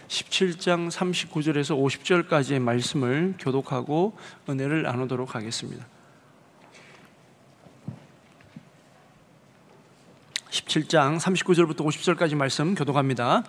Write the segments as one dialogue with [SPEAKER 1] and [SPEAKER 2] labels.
[SPEAKER 1] 17장 39절에서 50절까지의 말씀을 교독하고 은혜를 나누도록 하겠습니다. 17장 39절부터 50절까지 말씀 교독합니다.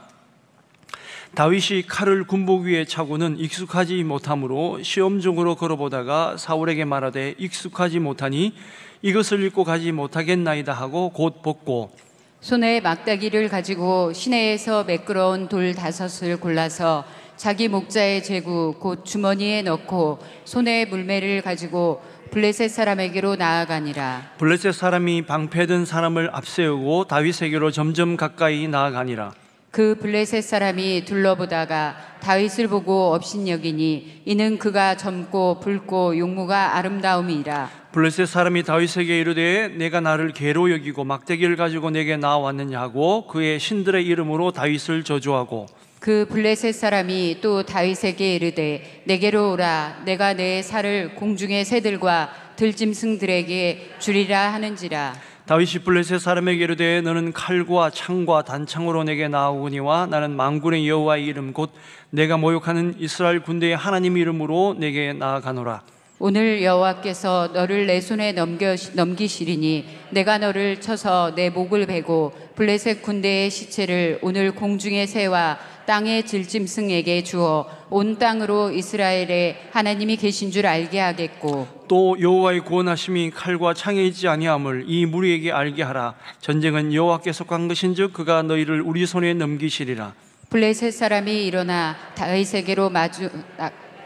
[SPEAKER 1] 다윗이 칼을 군복 위에 차고는 익숙하지 못하므로 시험중으로 걸어보다가 사울에게 말하되 익숙하지 못하니 이것을 입고 가지 못하겠나이다 하고 곧 벗고
[SPEAKER 2] 손에 막다기를 가지고 시내에서 매끄러운 돌 5을 골라서 자기 목자의 제구 곧 주머니에 넣고 손에 물매를 가지고 블레셋 사람에게로 나아가니라.
[SPEAKER 1] 블레셋 사람이 방패든 사람을 앞세우고 다윗에게로 점점 가까이 나아가니라.
[SPEAKER 2] 그 블레셋 사람이 둘러보다가 다윗을 보고 업신여기니 이는 그가 젊고 붉고 용모가 아름다움이라.
[SPEAKER 1] 블레셋 사람이 다윗에게 이르되 내가 나를 개로 여기고 막대기를 가지고 내게 나와왔느냐 하고 그의 신들의 이름으로 다윗을 저주하고
[SPEAKER 2] 그 블레셋 사람이 또 다윗에게 이르되 내게로 오라. 내가 내 살을 공중의 새들과 들짐승들에게 주리라 하는지라.
[SPEAKER 1] 다윗이 블레셋 사람에게 이르되 너는 칼과 창과 단창으로 내게 나오거니와 나는 만군의 여호와의 이름 곧 내가 모욕하는 이스라엘 군대의 하나님 이름으로 내게 나아가노라.
[SPEAKER 2] 오늘 여호와께서 너를 내 손에 넘기시리니 내가 너를 쳐서 내 목을 베고 블레셋 군대의 시체를 오늘 공중의 새와 땅의 들짐승에게 주어 온 땅으로 이스라엘의 하나님이 계신 줄 알게 하겠고
[SPEAKER 1] 또 여호와의 구원하심이 칼과 창에 있지 아니함을 이 무리에게 알게 하라. 전쟁은 여호와께 속한 것인즉 그가 너희를 우리 손에 넘기시리라.
[SPEAKER 2] 블레셋 사람이 일어나 다윗에게로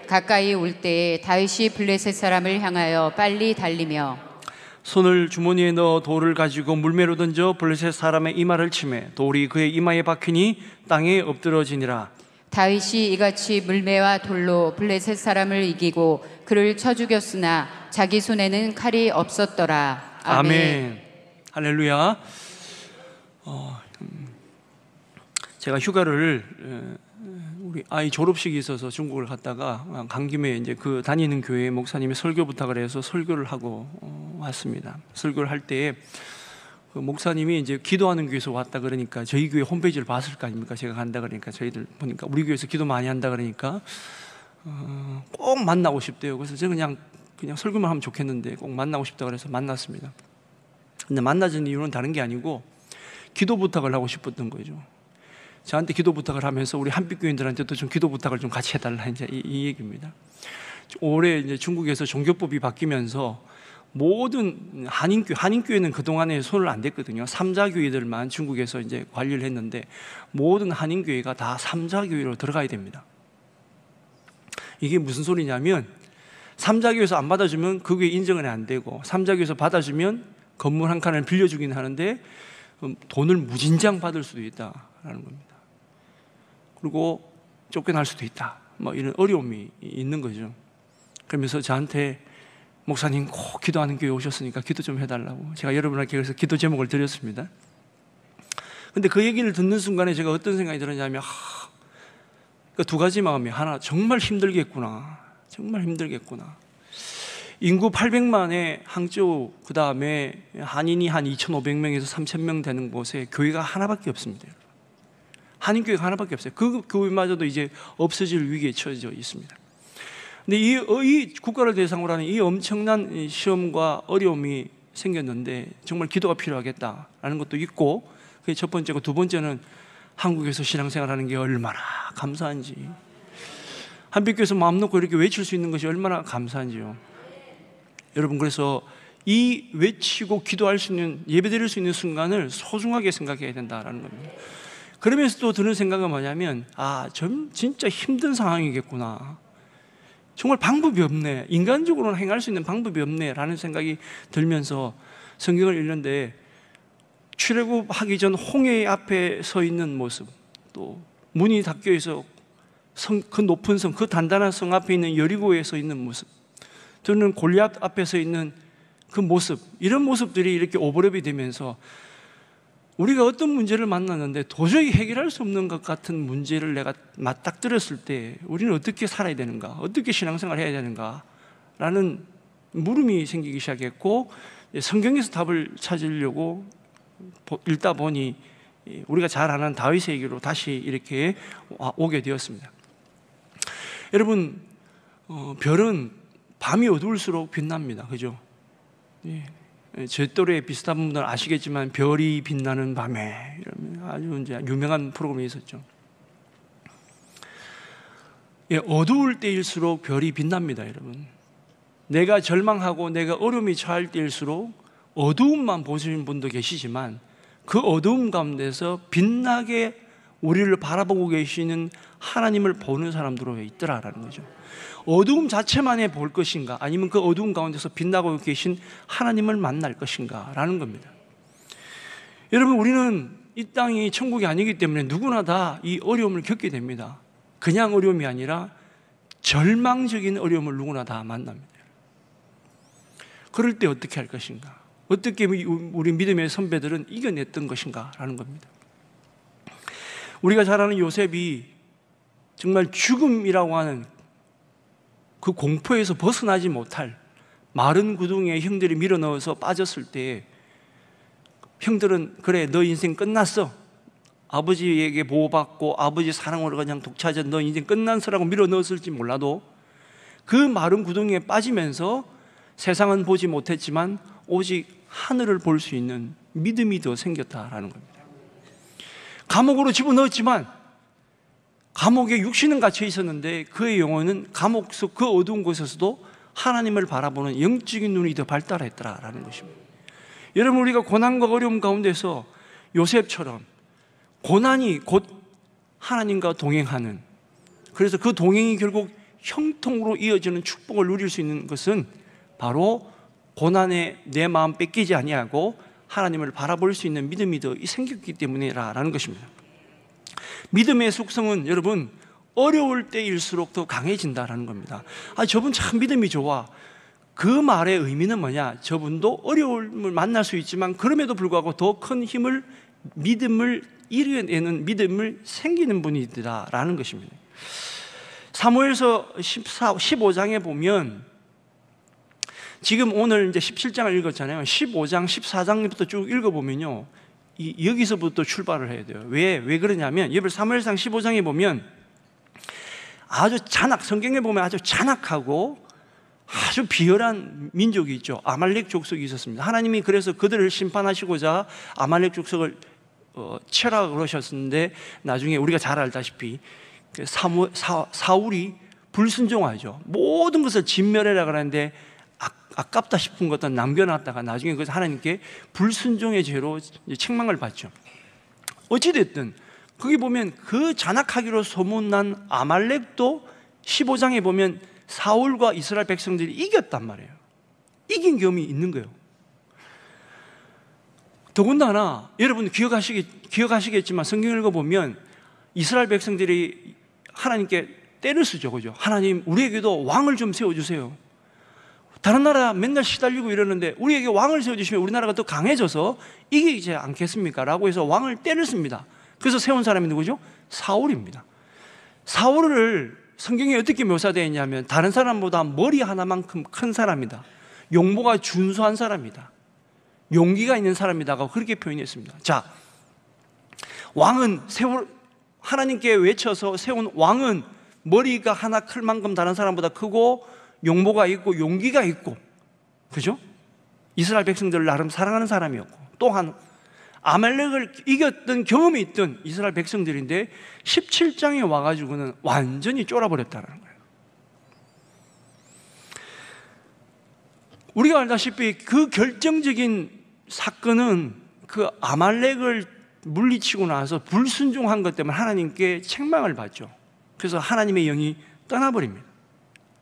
[SPEAKER 2] 가까이 올 때에 다윗이 블레셋 사람을 향하여 빨리 달리며
[SPEAKER 1] 손을 주머니에 넣어 돌을 가지고 물매로 던져 블레셋 사람의 이마를 치매 돌이 그의 이마에 박히니 땅에 엎드러지니라.
[SPEAKER 2] 다윗이 이같이 물매와 돌로 블레셋 사람을 이기고 그를 쳐 죽였으나 자기 손에는 칼이 없었더라. 아멘.
[SPEAKER 1] 할렐루야. 제가 휴가를 우리 아이 졸업식이 있어서 중국을 갔다가 간 김에 이제 그 다니는 교회 목사님이 설교 부탁을 해서 설교를 하고 왔습니다. 설교를 할 때에 그 목사님이 이제 기도하는 교회에서 왔다 그러니까 저희 교회 홈페이지를 봤을 거 아닙니까? 제가 간다 그러니까 저희들 보니까 우리 교회에서 기도 많이 한다 그러니까 꼭 만나고 싶대요. 그래서 제가 그냥 설교만 하면 좋겠는데 꼭 만나고 싶다 그래서 만났습니다. 근데 만나준 이유는 다른 게 아니고 기도 부탁을 하고 싶었던 거죠. 저한테 기도 부탁을 하면서 우리 한빛교인들한테도 좀 기도 부탁을 좀 같이 해달라 이제 이 얘기입니다. 올해 이제 중국에서 종교법이 바뀌면서 모든 한인교회는 그동안에 손을 안 댔거든요. 삼자교회들만 중국에서 이제 관리를 했는데 모든 한인교회가 다 삼자교회로 들어가야 됩니다. 이게 무슨 소리냐면 삼자교회에서 안 받아주면 그 교회 인정은 안 되고 삼자교회에서 받아주면 건물 한 칸을 빌려주긴 하는데 돈을 무진장 받을 수도 있다라는 겁니다. 그리고 쫓겨날 수도 있다. 뭐 이런 어려움이 있는 거죠. 그러면서 저한테 목사님 꼭 기도하는 교회 오셨으니까 기도 좀 해달라고 제가 여러분에게 그래서 기도 제목을 드렸습니다. 근데 그 얘기를 듣는 순간에 제가 어떤 생각이 들었냐면 그러니까 두 가지 마음이 하나 정말 힘들겠구나. 정말 힘들겠구나. 인구 800만의 항저우 그 다음에 한인이 한 2,500명에서 3,000명 되는 곳에 교회가 하나밖에 없습니다. 한인교회가 하나밖에 없어요. 그 교회마저도 이제 없어질 위기에 처해져 있습니다. 근데 이 국가를 대상으로 하는 이 엄청난 시험과 어려움이 생겼는데 정말 기도가 필요하겠다라는 것도 있고 그게 첫 번째고 두 번째는 한국에서 신앙생활하는 게 얼마나 감사한지 한빛교회에서 마음 놓고 이렇게 외칠 수 있는 것이 얼마나 감사한지요. 여러분 그래서 이 외치고 기도할 수 있는 예배드릴 수 있는 순간을 소중하게 생각해야 된다라는 겁니다. 그러면서 또 드는 생각은 뭐냐면 진짜 힘든 상황이겠구나. 정말 방법이 없네. 인간적으로는 행할 수 있는 방법이 없네 라는 생각이 들면서 성경을 읽는데 출애굽하기 전 홍해 앞에 서 있는 모습, 또 문이 닫혀 있어 그 높은 성, 그 단단한 성 앞에 있는 여리고에 서 있는 모습, 저는 골리앗 앞에 서 있는 그 모습, 이런 모습들이 이렇게 오버랩이 되면서 우리가 어떤 문제를 만났는데 도저히 해결할 수 없는 것 같은 문제를 내가 맞닥뜨렸을 때 우리는 어떻게 살아야 되는가, 어떻게 신앙생활을 해야 되는가 라는 물음이 생기기 시작했고 성경에서 답을 찾으려고 읽다 보니 우리가 잘 아는 다윗에게로 다시 이렇게 오게 되었습니다. 여러분, 별은 밤이 어두울수록 빛납니다. 그죠? 제 또래 비슷한 분들 아시겠지만 별이 빛나는 밤에 이러면 아주 이제 유명한 프로그램이 있었죠. 어두울 때일수록 별이 빛납니다, 여러분. 내가 절망하고 내가 어려움이 처할 때일수록 어두움만 보시는 분도 계시지만 그 어두움 가운데서 빛나게 우리를 바라보고 계시는 하나님을 보는 사람들이 있더라라는 거죠. 어두움 자체만에 볼 것인가, 아니면 그 어두움 가운데서 빛나고 계신 하나님을 만날 것인가 라는 겁니다. 여러분, 우리는 이 땅이 천국이 아니기 때문에 누구나 다 이 어려움을 겪게 됩니다. 그냥 어려움이 아니라 절망적인 어려움을 누구나 다 만납니다. 그럴 때 어떻게 할 것인가, 어떻게 우리 믿음의 선배들은 이겨냈던 것인가 라는 겁니다. 우리가 잘 아는 요셉이 정말 죽음이라고 하는 그 공포에서 벗어나지 못할 마른 구덩이에 형들이 밀어넣어서 빠졌을 때 형들은 그래, 너 인생 끝났어, 아버지에게 보호받고 아버지 사랑으로 그냥 독차지한 너 인생 끝났어라고 밀어넣었을지 몰라도 그 마른 구덩이에 빠지면서 세상은 보지 못했지만 오직 하늘을 볼 수 있는 믿음이 더 생겼다라는 겁니다. 감옥으로 집어넣었지만 감옥에 육신은 갇혀 있었는데 그의 영혼은 감옥 속 그 어두운 곳에서도 하나님을 바라보는 영적인 눈이 더 발달했더라라는 것입니다. 여러분, 우리가 고난과 어려움 가운데서 요셉처럼 고난이 곧 하나님과 동행하는, 그래서 그 동행이 결국 형통으로 이어지는 축복을 누릴 수 있는 것은 바로 고난에 내 마음 뺏기지 아니하고 하나님을 바라볼 수 있는 믿음이 더 생겼기 때문이라는 것입니다. 믿음의 속성은 여러분, 어려울 때일수록 더 강해진다라는 겁니다. 저분 참 믿음이 좋아. 그 말의 의미는 뭐냐? 저분도 어려움을 만날 수 있지만 그럼에도 불구하고 더 큰 힘을, 믿음을 이루어내는 믿음을 생기는 분이다라는 것입니다. 사무엘서 15장에 보면, 지금 오늘 이제 17장을 읽었잖아요. 15장, 14장부터 쭉 읽어보면요, 여기서부터 출발을 해야 돼요. 왜 그러냐면, 여러분 사무엘상 15장에 보면 아주 성경에 보면 아주 잔악하고 아주 비열한 민족이 있죠. 아말렉 족속이 있었습니다. 하나님이 그래서 그들을 심판하시고자 아말렉 족속을 치라 그러셨는데, 나중에 우리가 잘 알다시피 사울이 불순종하죠. 모든 것을 진멸해라 그러는데 아깝다 싶은 것도 남겨놨다가 나중에 그것을 하나님께 불순종의 죄로 책망을 받죠. 어찌됐든 거기 보면 그 잔악하기로 소문난 아말렉도 15장에 보면 사울과 이스라엘 백성들이 이겼단 말이에요. 이긴 경험이 있는 거예요. 더군다나 여러분 기억하시겠지만 성경 읽어보면 이스라엘 백성들이 하나님께 때를 쓰죠. 그죠? 하나님, 우리에게도 왕을 좀 세워주세요. 다른 나라 맨날 시달리고 이러는데 우리에게 왕을 세워주시면 우리나라가 더 강해져서 이기지 않겠습니까? 라고 해서 왕을 때를 씁니다. 그래서 세운 사람이 누구죠? 사울입니다. 사울을 성경에 어떻게 묘사되어 있냐면 다른 사람보다 머리 하나만큼 큰 사람이다, 용모가 준수한 사람이다, 용기가 있는 사람이다가 그렇게 표현했습니다. 자, 왕은 하나님께 외쳐서 세운 왕은 머리가 하나 클 만큼 다른 사람보다 크고 용모가 있고 용기가 있고, 그죠? 이스라엘 백성들을 나름 사랑하는 사람이었고, 또한 아말렉을 이겼던 경험이 있던 이스라엘 백성들인데 17장에 와가지고는 완전히 쫄아버렸다는 거예요. 우리가 알다시피 그 결정적인 사건은 그 아말렉을 물리치고 나서 불순종한 것 때문에 하나님께 책망을 받죠. 그래서 하나님의 영이 떠나버립니다.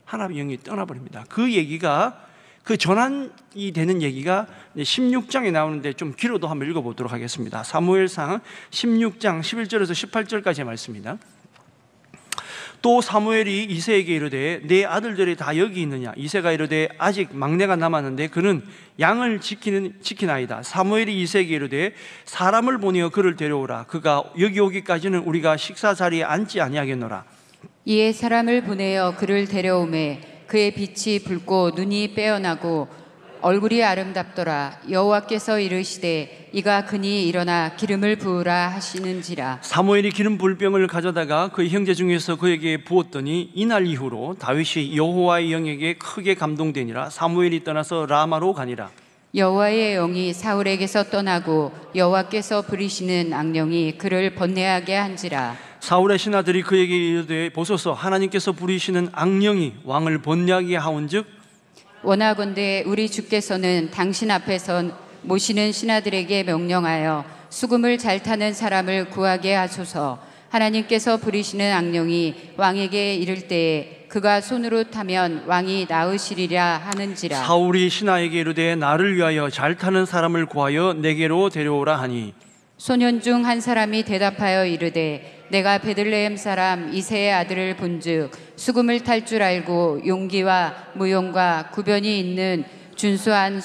[SPEAKER 1] 하나님의 영이 떠나버립니다. 그 얘기가, 그 전환이 되는 얘기가 16장에 나오는데 좀 길어도 한번 읽어보도록 하겠습니다. 사무엘상 16장 11절에서 18절까지의 말씀입니다. 또 사무엘이 이새에게 이르되 내 아들들이 다 여기 있느냐? 이새가 이르되 아직 막내가 남았는데 그는 양을 지키나이다. 사무엘이 이새에게 이르되 사람을 보내어 그를 데려오라. 그가 여기 오기까지는 우리가 식사 자리에 앉지 아니하겠노라.
[SPEAKER 2] 이에 사람을 보내어 그를 데려오매 그의 빛이 붉고 눈이 빼어나고 얼굴이 아름답더라. 여호와께서 이르시되 이가 그니 일어나 기름을 부으라 하시는지라.
[SPEAKER 1] 사무엘이 기름 부을 병을 가져다가 그의 형제 중에서 그에게 부었더니 이날 이후로 다윗이 여호와의 영에게 크게 감동되니라. 사무엘이 떠나서 라마로 가니라.
[SPEAKER 2] 여호와의 영이 사울에게서 떠나고 여호와께서 부리시는 악령이 그를 번뇌하게 한지라.
[SPEAKER 1] 사울의 신하들이 그에게 이르되 보소서 하나님께서 부리시는 악령이 왕을 번뇌하게 하온즉
[SPEAKER 2] 원하건대 우리 주께서는 당신 앞에선 모시는 신하들에게 명령하여 수금을 잘 타는 사람을 구하게 하소서. 하나님께서 부리시는 악령이 왕에게 이를 때에 그가 손으로 타면 왕이 나으시리라 하는지라.
[SPEAKER 1] 사울이 신하에게 이르되 나를 위하여 잘 타는 사람을 구하여 내게로 데려오라 하니
[SPEAKER 2] 소년 중 한 사람이 대답하여 이르되 내가 베들레헴 사람 이새의 아들을 본즉 수금을 탈 줄 알고 용기와 무용과 구변이 있는 준수한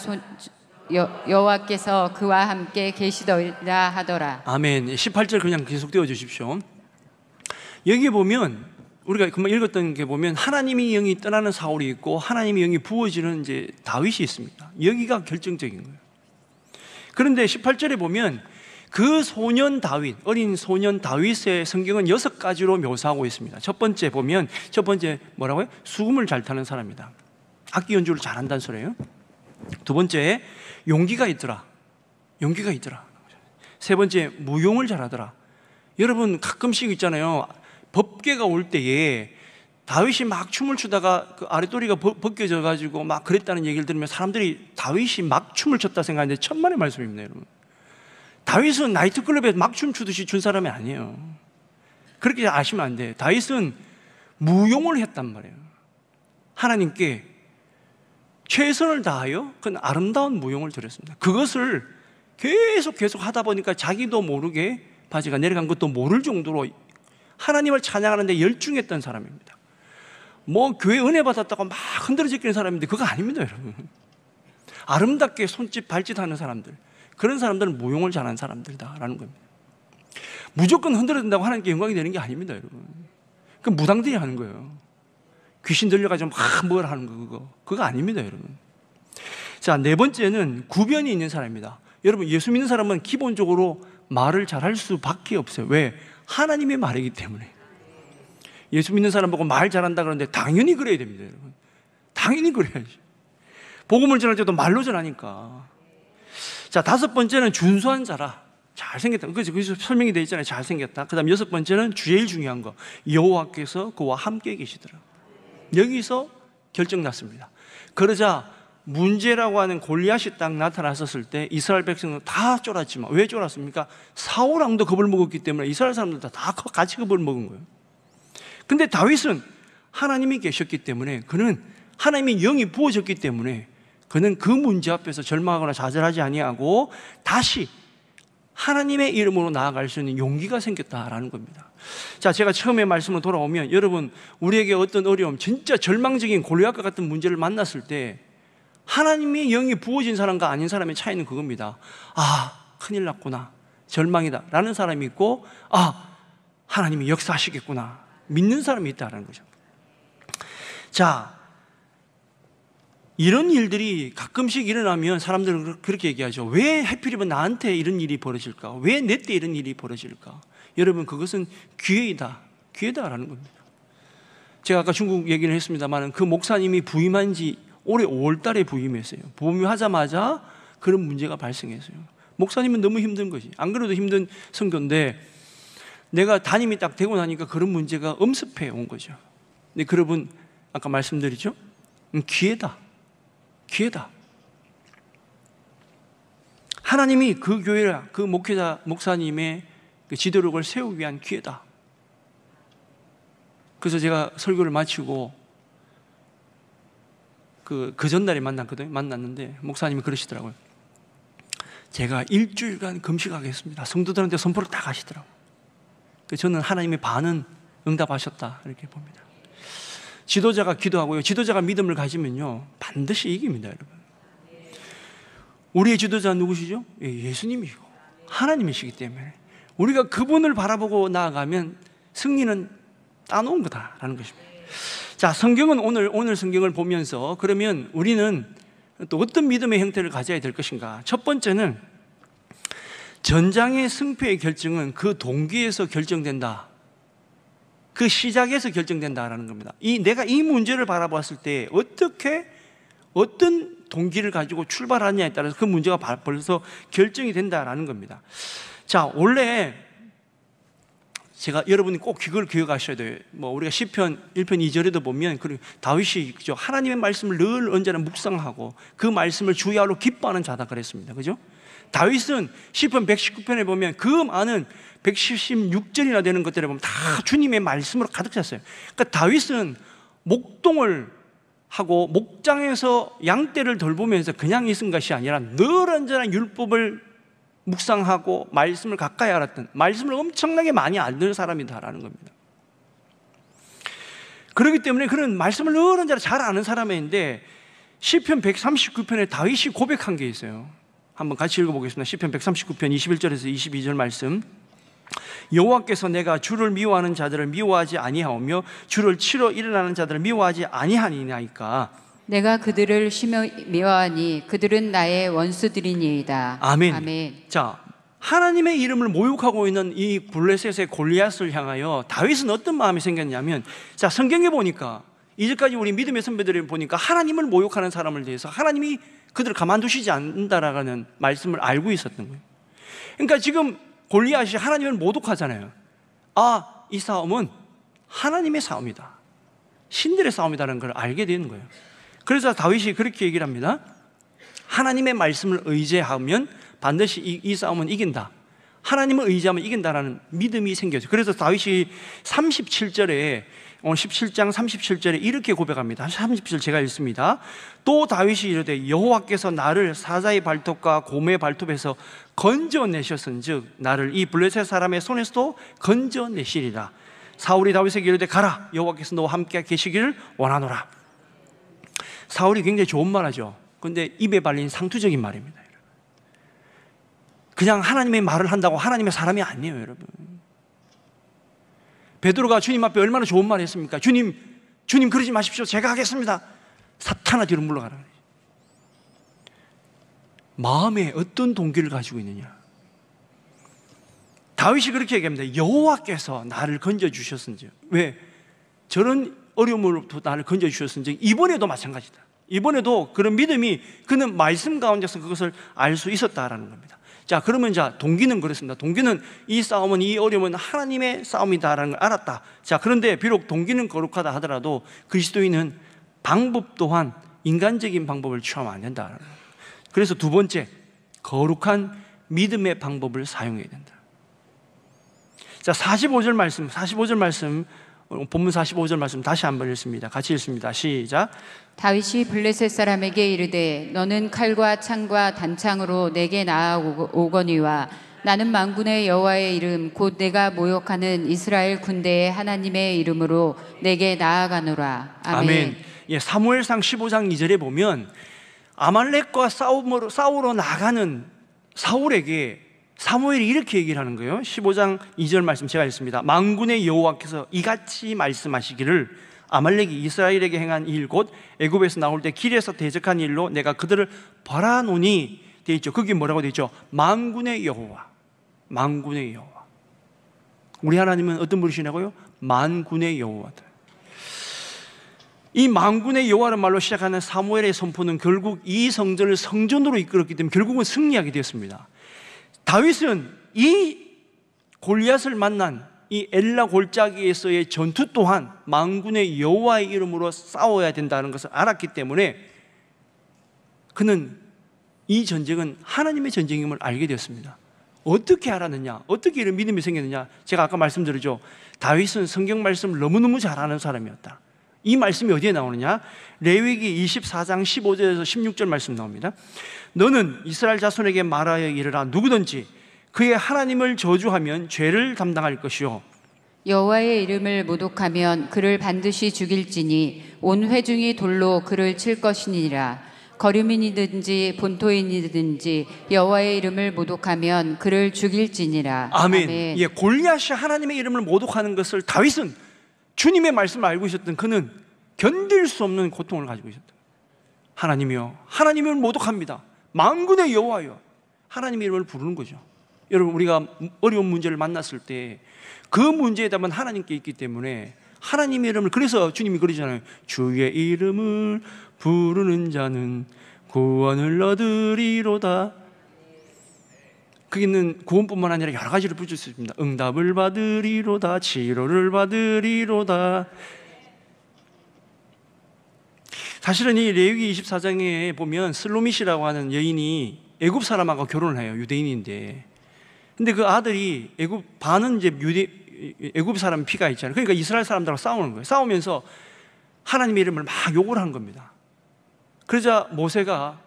[SPEAKER 2] 여호와께서 그와 함께 계시더라 하더라.
[SPEAKER 1] 아멘. 18절 그냥 계속 띄워 주십시오. 여기 보면 우리가 금방 읽었던 게 보면 하나님의 영이 떠나는 사울이 있고 하나님의 영이 부어지는 이제 다윗이 있습니다. 여기가 결정적인 거예요. 그런데 18절에 보면 그 소년 다윗, 어린 소년 다윗의 성경은 6가지로 묘사하고 있습니다. 첫 번째 보면 첫 번째 뭐라고요? 수금을 잘 타는 사람이다. 악기 연주를 잘한다는 소리예요. 두 번째 용기가 있더라. 용기가 있더라. 세 번째 무용을 잘하더라. 여러분 가끔씩 있잖아요. 법궤가 올 때에 다윗이 막 춤을 추다가 그 아랫도리가 벗겨져 가지고 막 그랬다는 얘기를 들으면 사람들이 다윗이 막 춤을 췄다 생각하는데 천만의 말씀입니다, 여러분. 다윗은 나이트클럽에 막 춤추듯이 춘 사람이 아니에요. 그렇게 아시면 안 돼요. 다윗은 무용을 했단 말이에요. 하나님께 최선을 다하여 그 아름다운 무용을 드렸습니다. 그것을 계속 하다 보니까 자기도 모르게 바지가 내려간 것도 모를 정도로 하나님을 찬양하는데 열중했던 사람입니다. 뭐 교회 은혜 받았다고 막 흔들어 제끼는 사람인데 그거 아닙니다, 여러분. 아름답게 손짓 발짓 하는 사람들, 그런 사람들은 무용을 잘하는 사람들이다라는 겁니다. 무조건 흔들어 댄다고 하나님께 영광이 되는 게 아닙니다, 여러분. 그 무당들이 하는 거예요. 귀신 들려가지고 막 뭘 하는 거, 그거 아닙니다, 여러분. 자, 네 번째는 구변이 있는 사람입니다. 여러분, 예수 믿는 사람은 기본적으로 말을 잘할 수밖에 없어요. 왜? 하나님의 말이기 때문에. 예수 믿는 사람 보고 말 잘한다 그러는데 당연히 그래야 됩니다, 여러분. 당연히 그래야지. 복음을 전할 때도 말로 전하니까. 자, 다섯 번째는 준수한 자라. 잘생겼다. 그래서 설명이 되어 있잖아요. 잘생겼다. 그 다음 여섯 번째는 제일 중요한 거, 여호와께서 그와 함께 계시더라. 여기서 결정났습니다. 그러자 문제라고 하는 골리앗이 딱 나타났었을 때 이스라엘 백성은 다 쫄았지만, 왜 쫄았습니까? 사울 왕도 겁을 먹었기 때문에 이스라엘 사람들 다 같이 겁을 먹은 거예요. 근데 다윗은 하나님이 계셨기 때문에, 그는 하나님의 영이 부어졌기 때문에 그는 그 문제 앞에서 절망하거나 좌절하지 아니하고 다시 하나님의 이름으로 나아갈 수 있는 용기가 생겼다라는 겁니다. 자, 제가 처음에 말씀으로 돌아오면, 여러분, 우리에게 어떤 어려움, 진짜 절망적인 골리앗과 같은 문제를 만났을 때 하나님의 영이 부어진 사람과 아닌 사람의 차이는 그겁니다. 아, 큰일 났구나, 절망이다 라는 사람이 있고, 아, 하나님이 역사하시겠구나 믿는 사람이 있다는 거죠. 자, 이런 일들이 가끔씩 일어나면 사람들은 그렇게 얘기하죠. 왜 하필이면 나한테 이런 일이 벌어질까? 왜 내 때 이런 일이 벌어질까? 여러분, 그것은 기회다라는 겁니다. 제가 아까 중국 얘기를 했습니다만, 그 목사님이 부임한 지 올해 5월 달에 부임했어요. 부임하자마자 그런 문제가 발생했어요. 목사님은 너무 힘든 거지. 안 그래도 힘든 선교인데 내가 담임이 딱 되고 나니까 그런 문제가 엄습해 온 거죠. 근데 여러분, 아까 말씀드렸죠? 기회다. 하나님이 그 교회라, 그 목회자, 목사님의 그 지도력을 세우기 위한 기회다. 그래서 제가 설교를 마치고 그 전날에 만났는데 목사님이 그러시더라고요. 제가 일주일간 금식하겠습니다. 성도들한테 선포를 다 하시더라고요. 저는 하나님의 반은 응답하셨다 이렇게 봅니다. 지도자가 기도하고요, 지도자가 믿음을 가지면요 반드시 이깁니다, 여러분. 우리의 지도자는 누구시죠? 예수님이시고 하나님이시기 때문에 우리가 그분을 바라보고 나아가면 승리는 따놓은 거다라는 것입니다. 자, 성경은 오늘 성경을 보면서 그러면 우리는 또 어떤 믿음의 형태를 가져야 될 것인가? 첫 번째는 전장의 승패의 결정은 그 동기에서 결정된다. 그 시작에서 결정된다라는 겁니다. 내가 이 문제를 바라봤을 때 어떤 동기를 가지고 출발하느냐에 따라서 그 문제가 벌써 결정이 된다라는 겁니다. 자, 원래 제가 여러분이 꼭 이걸 기억하셔야 돼요. 우리가 시편 1편 2절에도 보면 다윗이 하나님의 말씀을 늘 언제나 묵상하고 그 말씀을 주야로 기뻐하는 자다 그랬습니다. 그죠? 다윗은 시편 119편에 보면 그 많은 176절이나 되는 것들에 보면 다 주님의 말씀으로 가득 찼어요. 그러니까 다윗은 목동을 하고 목장에서 양떼를 돌보면서 그냥 있은 것이 아니라 늘 언제나 율법을 묵상하고 말씀을 가까이 알았던, 말씀을 엄청나게 많이 아는 사람이다라는 겁니다. 그렇기 때문에 그런 말씀을 늘 언제나 잘 아는 사람인데 시편 139편에 다윗이 고백한 게 있어요. 한번 같이 읽어보겠습니다. 시편 139편 21절에서 22절 말씀. 여호와께서 내가 주를 미워하는 자들을 미워하지 아니하오며 주를 치러 일어나는 자들을 미워하지 아니하니이까.
[SPEAKER 2] 내가 그들을 심히 미워하니 그들은 나의 원수들이니이다.
[SPEAKER 1] 아멘.
[SPEAKER 2] 아멘.
[SPEAKER 1] 자, 하나님의 이름을 모욕하고 있는 이 블레셋의 골리앗을 향하여 다윗은 어떤 마음이 생겼냐면, 자, 성경에 보니까 이제까지 우리 믿음의 선배들을 보니까 하나님을 모욕하는 사람을 대해서 하나님이 그들을 가만두시지 않는다라는 말씀을 알고 있었던 거예요. 그러니까 지금 골리앗이 하나님을 모독하잖아요. 이 싸움은 하나님의 싸움이다, 신들의 싸움이다라는 걸 알게 되는 거예요. 그래서 다윗이 그렇게 얘기를 합니다. 하나님의 말씀을 의지하면 반드시 이 싸움은 이긴다, 하나님을 의지하면 이긴다라는 믿음이 생겼어요. 그래서 다윗이 37절에 오늘 17장 37절에 이렇게 고백합니다. 37절 제가 읽습니다. 또 다윗이 이르되 여호와께서 나를 사자의 발톱과 곰의 발톱에서 건져내셨은즉 나를 이 블레셋 사람의 손에서도 건져내시리라. 사울이 다윗에게 이르되 가라, 여호와께서 너와 함께 계시기를 원하노라. 사울이 굉장히 좋은 말하죠. 그런데 입에 발린 상투적인 말입니다. 그냥 하나님의 말을 한다고 하나님의 사람이 아니에요, 여러분. 베드로가 주님 앞에 얼마나 좋은 말을 했습니까? 주님 그러지 마십시오, 제가 하겠습니다. 사탄아 뒤로 물러가라. 마음에 어떤 동기를 가지고 있느냐. 다윗이 그렇게 얘기합니다. 여호와께서 나를 건져주셨은지. 왜? 저런 어려움으로부터 나를 건져주셨은지. 이번에도 마찬가지다. 이번에도 그런 믿음이 그는 말씀 가운데서 그것을 알 수 있었다라는 겁니다. 자, 그러면 동기는 그렇습니다. 동기는 이 싸움은, 이 어려움은 하나님의 싸움이다라는 걸 알았다. 자, 그런데 비록 동기는 거룩하다 하더라도 그리스도인은 방법 또한 인간적인 방법을 취하면 안 된다. 그래서 두 번째, 거룩한 믿음의 방법을 사용해야 된다. 자, 45절 말씀, 본문 45절 말씀 다시 한번 읽습니다. 같이 읽습니다. 시작.
[SPEAKER 2] 다윗이 블레셋 사람에게 이르되 너는 칼과 창과 단창으로 내게 나아오거니와 나는 만군의 여호와의 이름 곧 내가 모욕하는 이스라엘 군대의 하나님의 이름으로 내게 나아가노라. 아멘.
[SPEAKER 1] 예, 사무엘상 15장 2절에 보면 아말렉과 싸우러 나가는 사울에게 사무엘이 이렇게 얘기를 하는 거예요. 15장 2절 말씀 제가 읽습니다. 만군의 여호와께서 이같이 말씀하시기를 아말렉이 이스라엘에게 행한 일 곧 애굽에서 나올 때 길에서 대적한 일로 내가 그들을 벌하노니 되어 있죠. 거기 뭐라고 되어 있죠? 만군의 여호와. 만군의 여호와. 우리 하나님은 어떤 분이시냐고요? 만군의 여호와다. 이 만군의 여호와라는 말로 시작하는 사무엘의 선포는 결국 이 성전을 성전으로 이끌었기 때문에 결국은 승리하게 되었습니다. 다윗은 이 골리앗을 만난 이 엘라 골짜기에서의 전투 또한 만군의 여호와의 이름으로 싸워야 된다는 것을 알았기 때문에 그는 이 전쟁은 하나님의 전쟁임을 알게 되었습니다. 어떻게 알았느냐? 어떻게 이런 믿음이 생겼느냐? 제가 아까 말씀드렸죠. 다윗은 성경 말씀을 너무너무 잘 아는 사람이었다. 이 말씀이 어디에 나오느냐? 레위기 24장 15절에서 16절 말씀 나옵니다. 너는 이스라엘 자손에게 말하여 이르라. 누구든지 그의 하나님을 저주하면 죄를 담당할 것이요
[SPEAKER 2] 여호와의 이름을 모독하면 그를 반드시 죽일지니 온 회중이 돌로 그를 칠 것이니라. 거류민이든지 본토인이든지 여호와의 이름을 모독하면 그를 죽일지니라.
[SPEAKER 1] 아멘.
[SPEAKER 2] 아멘.
[SPEAKER 1] 예, 골리앗이 하나님의 이름을 모독하는 것을 다윗은 주님의 말씀을 알고 있었던 그는 견딜 수 없는 고통을 가지고 있었다. 하나님이여, 하나님을 모독합니다. 만군의 여호와여, 하나님의 이름을 부르는 거죠. 여러분, 우리가 어려운 문제를 만났을 때 그 문제에 답은 하나님께 있기 때문에 하나님의 이름을, 그래서 주님이 그러잖아요. 주의 이름을 부르는 자는 구원을 얻으리로다. 거기는 구원뿐만 아니라 여러 가지를 붙일 수 있습니다. 응답을 받으리로다, 치료를 받으리로다. 사실은 이 레위기 24장에 보면 슬로밋이라고 하는 여인이 애굽 사람하고 결혼을 해요. 유대인인데. 근데 그 아들이 반은 이제 애굽 사람 피가 있잖아요. 그러니까 이스라엘 사람들하고 싸우는 거예요. 싸우면서 하나님의 이름을 막 욕을 한 겁니다. 그러자 모세가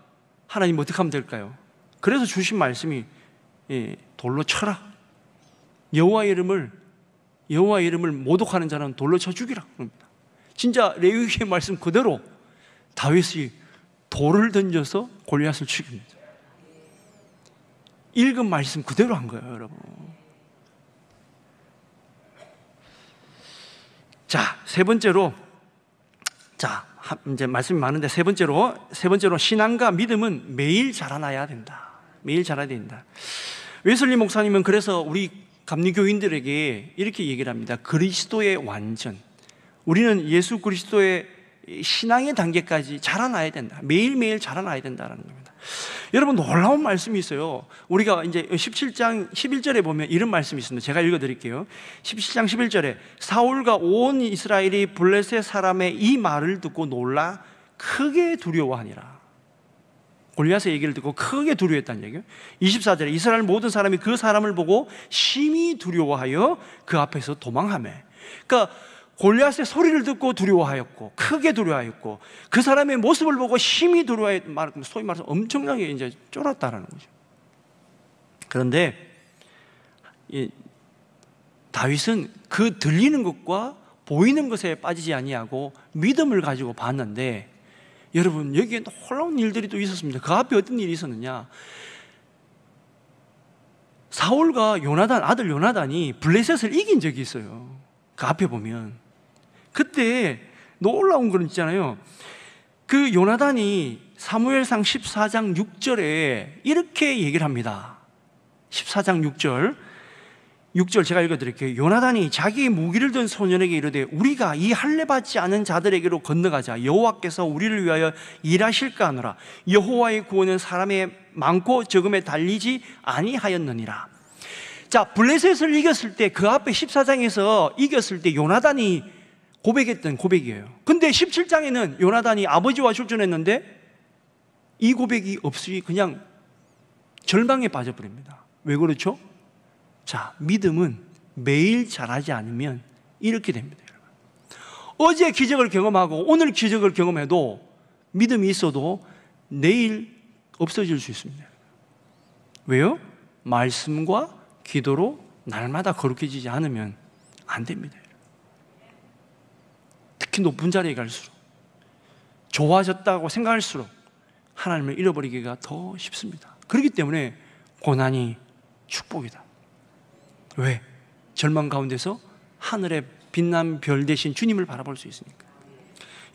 [SPEAKER 1] 하나님 어떻게 하면 될까요? 그래서 주신 말씀이 돌로 쳐라. 여호와 이름을 모독하는 자는 돌로 쳐 죽이라 그럽니다. 진짜 레위기의 말씀 그대로 다윗이 돌을 던져서 골리앗을 죽입니다. 읽은 말씀 그대로 한 거예요, 여러분. 자, 세 번째로, 이제 말씀이 많은데 세 번째로 신앙과 믿음은 매일 자라나야 된다. 매일 자라야 된다. 웨슬리 목사님은 그래서 우리 감리교인들에게 이렇게 얘기를 합니다. 그리스도의 완전, 우리는 예수 그리스도의 신앙의 단계까지 자라나야 된다. 매일매일 자라나야 된다는 겁니다. 여러분, 놀라운 말씀이 있어요. 우리가 이제 17장 11절에 보면 이런 말씀이 있습니다. 제가 읽어드릴게요. 17장 11절에 사울과 온 이스라엘이 블레셋 사람의 이 말을 듣고 놀라 크게 두려워하니라. 골리앗의 얘기를 듣고 크게 두려워했다는 얘기예요. 24절에 이스라엘 모든 사람이 그 사람을 보고 심히 두려워하여 그 앞에서 도망하며. 그러니까 골리앗의 소리를 듣고 두려워하였고, 크게 두려워하였고, 그 사람의 모습을 보고 심히 두려워하였고, 소위 말해서 엄청나게 이제 쫄았다라는 거죠. 그런데 다윗은 그 들리는 것과 보이는 것에 빠지지 아니하고 믿음을 가지고 봤는데, 여러분, 여기에 놀라운 일들이 또 있었습니다. 그 앞에 어떤 일이 있었느냐? 사울과 아들 요나단이 블레셋을 이긴 적이 있어요. 그 앞에 보면 그때 놀라운 건 있잖아요. 그 요나단이 사무엘상 14장 6절에 이렇게 얘기를 합니다. 14장 6절 제가 읽어드릴게요. 요나단이 자기의 무기를 든 소년에게 이르되 우리가 이 할례받지 않은 자들에게로 건너가자. 여호와께서 우리를 위하여 일하실까 하노라. 여호와의 구원은 사람의 많고 적음에 달리지 아니하였느니라. 자, 블레셋을 이겼을 때, 그 앞에 14장에서 이겼을 때 요나단이 고백했던 고백이에요. 근데 17장에는 요나단이 아버지와 출전했는데 이 고백이 없이 그냥 절망에 빠져버립니다. 왜 그렇죠? 자, 믿음은 매일 자라지 않으면 이렇게 됩니다. 어제 기적을 경험하고 오늘 기적을 경험해도 믿음이 있어도 내일 없어질 수 있습니다. 왜요? 말씀과 기도로 날마다 거룩해지지 않으면 안 됩니다. 특히 높은 자리에 갈수록, 좋아졌다고 생각할수록 하나님을 잃어버리기가 더 쉽습니다. 그렇기 때문에 고난이 축복이다. 왜? 절망 가운데서 하늘의 빛난 별 대신 주님을 바라볼 수 있으니까.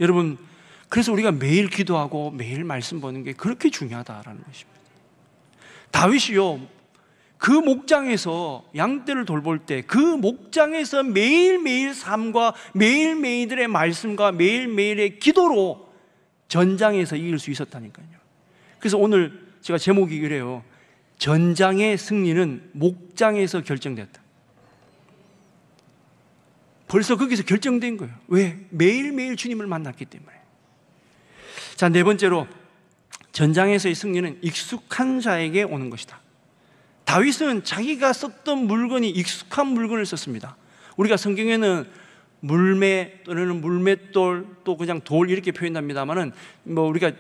[SPEAKER 1] 여러분, 그래서 우리가 매일 기도하고 매일 말씀 보는 게 그렇게 중요하다라는 것입니다. 다윗이요, 그 목장에서 양떼를 돌볼 때 그 목장에서 매일매일 삶과 매일매일의 말씀과 매일매일의 기도로 전장에서 이길 수 있었다니까요. 그래서 오늘 제가 제목이 이래요. 전장의 승리는 목장에서 결정됐다. 벌써 거기서 결정된 거예요. 왜? 매일매일 주님을 만났기 때문에. 자, 네 번째로 전장에서의 승리는 익숙한 자에게 오는 것이다. 다윗은 자기가 썼던 물건이 익숙한 물건을 썼습니다. 우리가 성경에는 물매 또는 물맷돌 또 그냥 돌 이렇게 표현합니다만은 우리가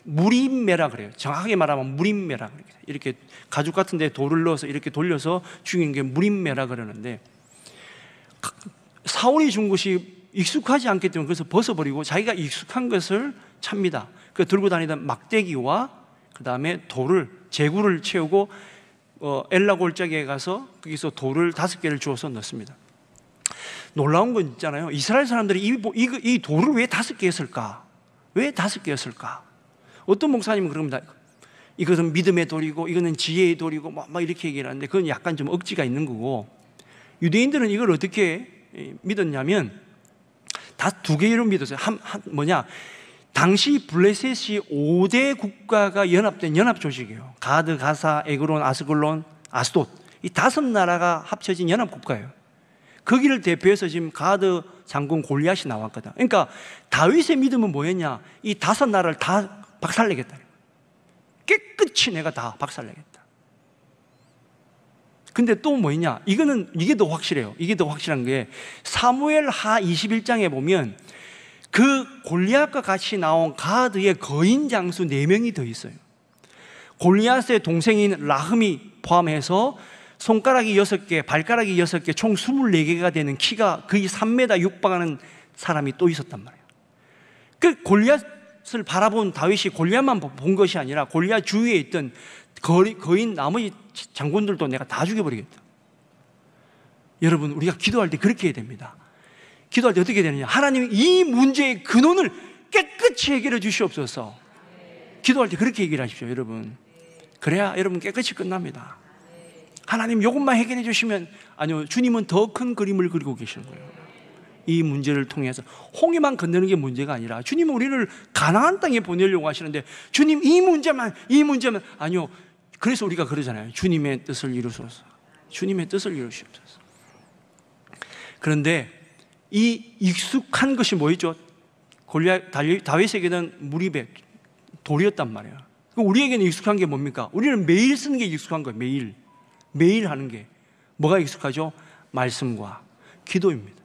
[SPEAKER 1] 무림매라 그래요. 정확하게 말하면 무림매라 그래요. 이렇게 가죽 같은 데 돌을 넣어서 이렇게 돌려서 죽이는 게 무림매라 그러는데, 사울이 준 것이 익숙하지 않기 때문에 그래서 벗어버리고 자기가 익숙한 것을 찹니다. 그 들고 다니던 막대기와 그 다음에 제구를 채우고 엘라 골짜기에 가서 거기서 돌을 5개를 주워서 넣습니다. 놀라운 건 있잖아요. 이스라엘 사람들이 이 돌을 왜 5개 했을까? 왜 5개 했을까? 어떤 목사님은 그럽니다. 이것은 믿음의 돌이고 이거는 지혜의 돌이고 막 이렇게 얘기를 하는데 그건 약간 좀 억지가 있는 거고, 유대인들은 이걸 어떻게 믿었냐면 다 두 개로 믿었어요. 당시 블레셋이 5대 국가가 연합된 연합 조직이에요. 가드, 가사, 에그론, 아스글론, 아스돗, 이 5나라가 합쳐진 연합 국가예요. 거기를 대표해서 지금 가드 장군 골리앗이 나왔거든. 그러니까 다윗의 믿음은 뭐였냐? 이 5나라를 다 박살내겠다. 깨끗이 내가 다 박살내겠다. 근데 또 뭐였냐? 이게 더 확실해요. 이게 더 확실한 게 사무엘 하 21장에 보면 그 골리앗과 같이 나온 가드의 거인 장수 4명이 더 있어요. 골리앗의 동생인 라흠이 포함해서 손가락이 6개, 발가락이 6개, 총 24개가 되는 키가 거의 3m 육박하는 사람이 또 있었단 말이에요. 그 골리앗을 바라본 다윗이 골리앗만 본 것이 아니라 골리앗 주위에 있던 거인 나머지 장군들도 내가 다 죽여버리겠다. 여러분, 우리가 기도할 때 그렇게 해야 됩니다. 기도할 때 어떻게 되느냐? 하나님이 이 문제의 근원을 깨끗이 해결해 주시옵소서. 기도할 때 그렇게 얘기를 하십시오, 여러분. 그래야 여러분 깨끗이 끝납니다. 하나님 이것만 해결해 주시면, 아니요, 주님은 더 큰 그림을 그리고 계시는 거예요. 이 문제를 통해서 홍해만 건너는 게 문제가 아니라 주님은 우리를 가나안 땅에 보내려고 하시는데, 주님 이 문제만 아니요. 그래서 우리가 그러잖아요. 주님의 뜻을 이루소서. 주님의 뜻을 이루시옵소서. 그런데 이 익숙한 것이 뭐였죠? 다윗에게는 무리배, 돌이었단 말이에요. 우리에게는 익숙한 게 뭡니까? 우리는 매일 쓰는 게 익숙한 거예요. 매일 하는 게 뭐가 익숙하죠? 말씀과 기도입니다.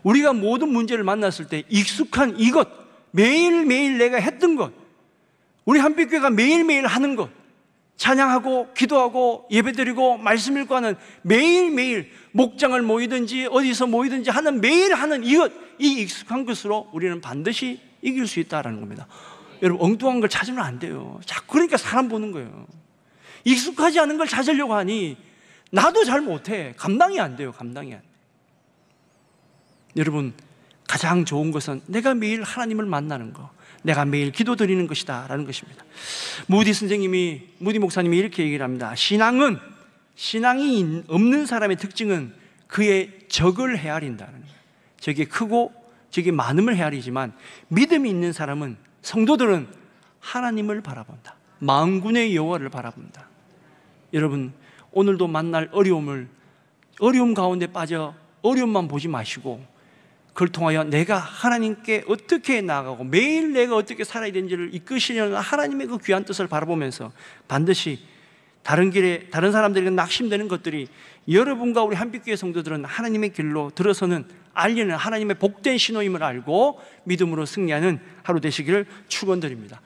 [SPEAKER 1] 우리가 모든 문제를 만났을 때 익숙한 이것, 매일매일 내가 했던 것, 우리 한빛교회가 매일매일 하는 것, 찬양하고 기도하고 예배드리고 말씀 읽고 하는 매일매일 목장을 모이든지 어디서 모이든지 하는 매일 하는 이것, 이 익숙한 것으로 우리는 반드시 이길 수 있다는 겁니다. 여러분, 엉뚱한 걸 찾으면 안 돼요. 자꾸 그러니까 사람 보는 거예요. 익숙하지 않은 걸 찾으려고 하니 나도 잘 못해. 감당이 안 돼요. 감당이 안 돼요. 여러분, 가장 좋은 것은 내가 매일 하나님을 만나는 거, 내가 매일 기도드리는 것이다 라는 것입니다. 무디 목사님이 이렇게 얘기를 합니다. 신앙이 없는 사람의 특징은 그의 적을 헤아린다는 거예요. 적이 크고 적이 많음을 헤아리지만, 믿음이 있는 사람은, 성도들은 하나님을 바라본다. 만군의 여호와를 바라본다. 여러분, 오늘도 만날 어려움 가운데 빠져 어려움만 보지 마시고, 그걸 통하여 내가 하나님께 어떻게 나아가고 매일 내가 어떻게 살아야 되는지를 이끄시려는 하나님의 그 귀한 뜻을 바라보면서 반드시 다른 사람들에게 낙심되는 것들이, 여러분과 우리 한빛교회 성도들은 하나님의 길로 들어서는 알리는 하나님의 복된 신호임을 알고 믿음으로 승리하는 하루 되시기를 축원드립니다.